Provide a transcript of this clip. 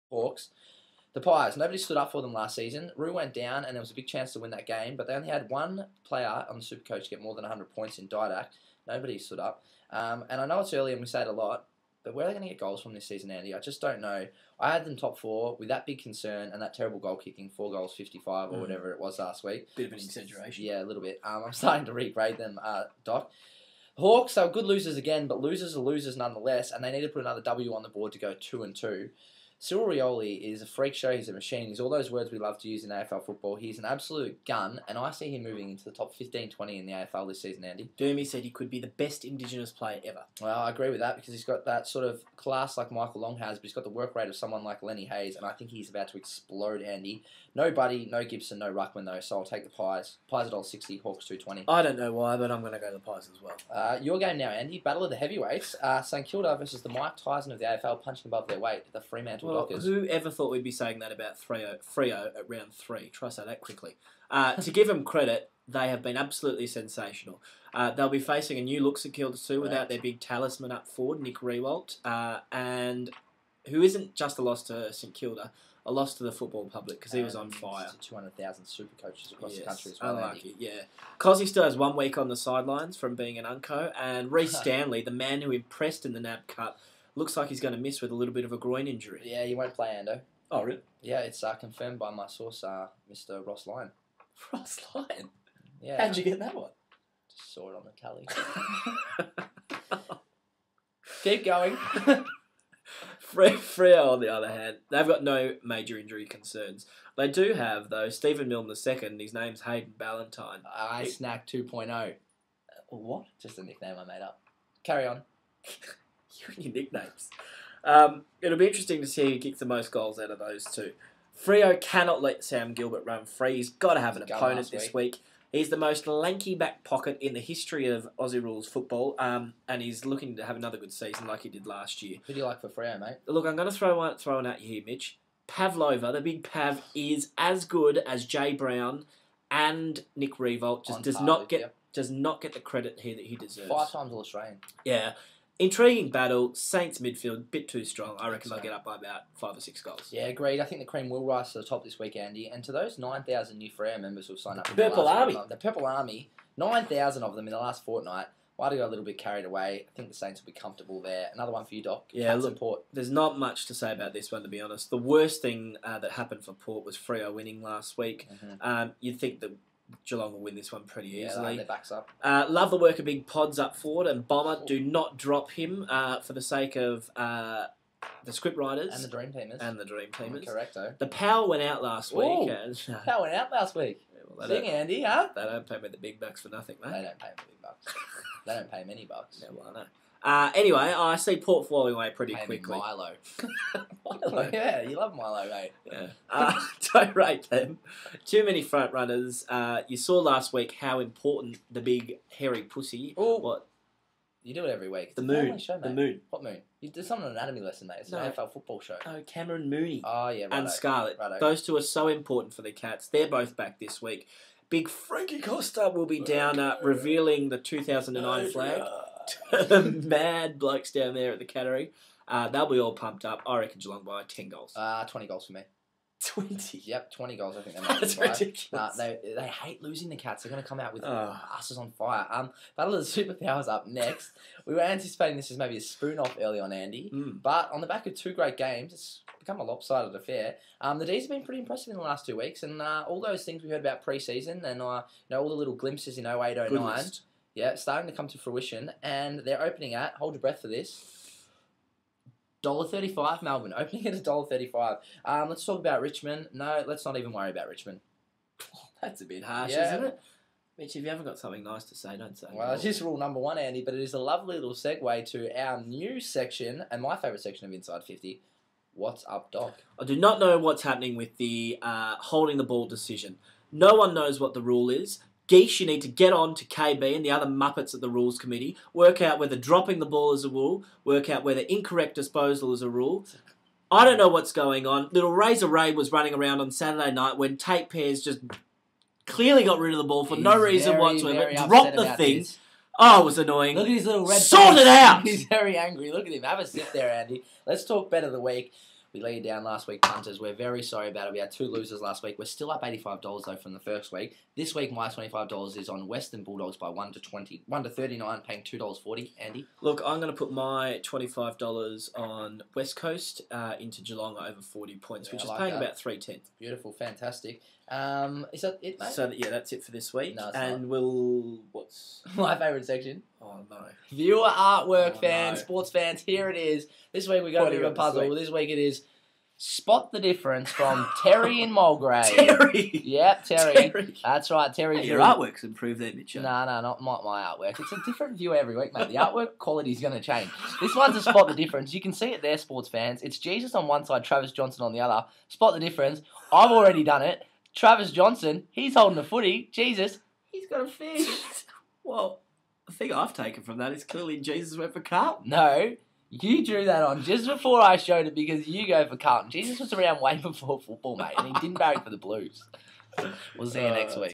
Hawks. The Pies, nobody stood up for them last season. Roo went down, and there was a big chance to win that game, but they only had one player on the Supercoach get more than 100 points in Didac. Nobody stood up. And I know it's early, and we say it a lot, but where are they going to get goals from this season, Andy? I just don't know. I had them top 4 with that big concern and that terrible goal kicking, 4 goals, 55 or whatever it was last week. Bit of an exaggeration. Yeah, a little bit. I'm starting to regrade them, Doc. Hawks, they were good losers again, but losers are losers nonetheless, and they need to put another W on the board to go 2-2. Cyril Rioli is a freak show. He's a machine. He's all those words we love to use in AFL football. He's an absolute gun, and I see him moving into the top 15, 20 in the AFL this season, Andy. Dermy said he could be the best Indigenous player ever. Well, I agree with that because he's got that sort of class like Michael Long has, but he's got the work rate of someone like Lenny Hayes, and I think he's about to explode, Andy. No Buddy, no Gibson, no Ruckman, though, so I'll take the Pies. Pies $1.60, Hawks $2.20. I don't know why, but I'm going to go the Pies as well. Your game now, Andy. Battle of the heavyweights. St Kilda versus the Mike Tyson of the AFL, punching above their weight. The Fremantle Dockers. Whoever thought we'd be saying that about Freo at round 3? Try to say that quickly. To give them credit, they have been absolutely sensational. They'll be facing a new look St Kilda too without their big talisman up forward, Nick Riewoldt, and who isn't just a loss to St Kilda, a loss to the football public because he was on fire. 200,000 super coaches across the country as well. Unlucky, yeah. Cosy still has 1 week on the sidelines from being an unco, and Reece Stanley, the man who impressed in the NAB Cup, looks like he's going to miss with a little bit of a groin injury. Yeah, he won't play, Ando. Oh, really? Yeah, it's confirmed by my source, Mr. Ross Lyon. Ross Lyon? Yeah. How'd you get that one? Just saw it on the tally. Keep going. Freo, on the other hand, they've got no major injury concerns. They do have, though, Stephen Milne II. His name's Hayden Ballantyne. I Snack 2.0. What? Just a nickname I made up. Carry on. You and your nicknames. It'll be interesting to see who kicks the most goals out of those two. Freo cannot let Sam Gilbert run free. He's got to have an opponent this week. He's the most lanky back pocket in the history of Aussie rules football, and he's looking to have another good season like he did last year. Who do you like for Freo, mate? Look, I'm going to throw one at you here, Mitch. Pavlova, the big Pav, is as good as Jay Brown and Nick Riewoldt. Just does not get the credit here that he deserves. 5 times All-Australian. Yeah. Intriguing battle. Saints midfield, bit too strong. I reckon they'll get up by about 5 or 6 goals. Yeah, agreed. I think the cream will rise to the top this week, Andy. And to those 9,000 new Freo members who've signed up. The Purple Army. The Purple Army, 9,000 of them in the last fortnight. Might have got a little bit carried away. I think the Saints will be comfortable there. Another one for you, Doc. Yeah, look, Port. There's not much to say about this one, to be honest. The worst thing that happened for Port was Freo winning last week. Mm-hmm. You'd think that Geelong will win this one pretty easily. Their backs up. Love the work of big Pods up forward, and Bomber. Do not drop him for the sake of the script writers. And the Dream Teamers. Correcto. The power went out last week. Power went out last week. Well, Sing, Andy, huh? They don't pay me the big bucks for nothing, mate. They don't pay me big bucks. They don't pay many bucks. Yeah, well, I know. Anyway, I see Port falling away pretty quickly. Milo. Milo, yeah, you love Milo, mate. Yeah. Don't rate them. Too many front runners. You saw last week how important the big hairy pussy. What? You do it every week. The moon. Show, mate. The moon. What moon? You do some anatomy lesson, mate. It's an AFL football show. No, Cameron Mooney. Oh, yeah, and Scarlett. Those two are so important for the Cats. They're both back this week. Big Frankie Costa will be down revealing the 2009 flag to the mad blokes down there at the Cattery. They'll be all pumped up. I reckon Geelong by 10 goals. 20 goals for me. 20? Yep, 20 goals I think they might. That's ridiculous. They hate losing the Cats. They're going to come out with asses on fire. Battle of the Superpowers up next. We were anticipating this as maybe a spoon-off early on, Andy. But on the back of 2 great games, it's become a lopsided affair. The D's have been pretty impressive in the last 2 weeks. And all those things we heard about pre-season and all the little glimpses in 08, 09. Yeah, starting to come to fruition. And they're opening at, hold your breath for this, $1.35 Melbourne, opening at $1.35. Let's talk about Richmond. No, let's not even worry about Richmond. That's a bit harsh, isn't it? Mitch, if you haven't got something nice to say, don't say. Well, it's just rule number 1, Andy, but it is a lovely little segue to our new section, and my favourite section of Inside 50. What's up, Doc? I do not know what's happening with the holding the ball decision. No one knows what the rule is. Geesh, you need to get on to KB and the other Muppets at the Rules Committee, work out whether dropping the ball is a rule, work out whether incorrect disposal is a rule. I don't know what's going on. Little Razor Ray was running around on Saturday night when Tate Pears just clearly got rid of the ball for no reason whatsoever, dropped the thing. Oh, it was annoying. Look at his little red Sort it out! He's very angry. Look at him. Have a sip there, Andy. Let's talk bet of the week. We laid down last week, punters. We're very sorry about it. We had 2 losers last week. We're still up $85 though from the first week. This week, my $25 is on Western Bulldogs by 1 to 39, paying $2.40. Andy? Look, I'm going to put my $25 on West Coast into Geelong over 40 points, which is paying about $3.10. Beautiful, fantastic. Is that it, mate? So, that's it for this week. No, it's and not. What's... My favourite section. Oh, no. Viewer artwork fans, no. sports fans, here it is. This week we got a bit of a puzzle. This week it is Spot the Difference from Terry in Mulgrave. Terry! Yep, Terry. That's right, Terry's... Your artwork's improved there, Mitchell. No, not my artwork. It's a different view every week, mate. The artwork quality is going to change. This one's a Spot the Difference. You can see it there, sports fans. It's Jesus on one side, Travis Johnson on the other. Spot the difference. I've already done it. Travis Johnson, he's holding a footy. Jesus, he's got a fish. Well, the thing I've taken from that is clearly Jesus went for Carlton. No, you drew that on just before I showed it because you go for Carlton. Jesus was around way before football, mate, and he didn't barrack for the Blues. We'll see you next week.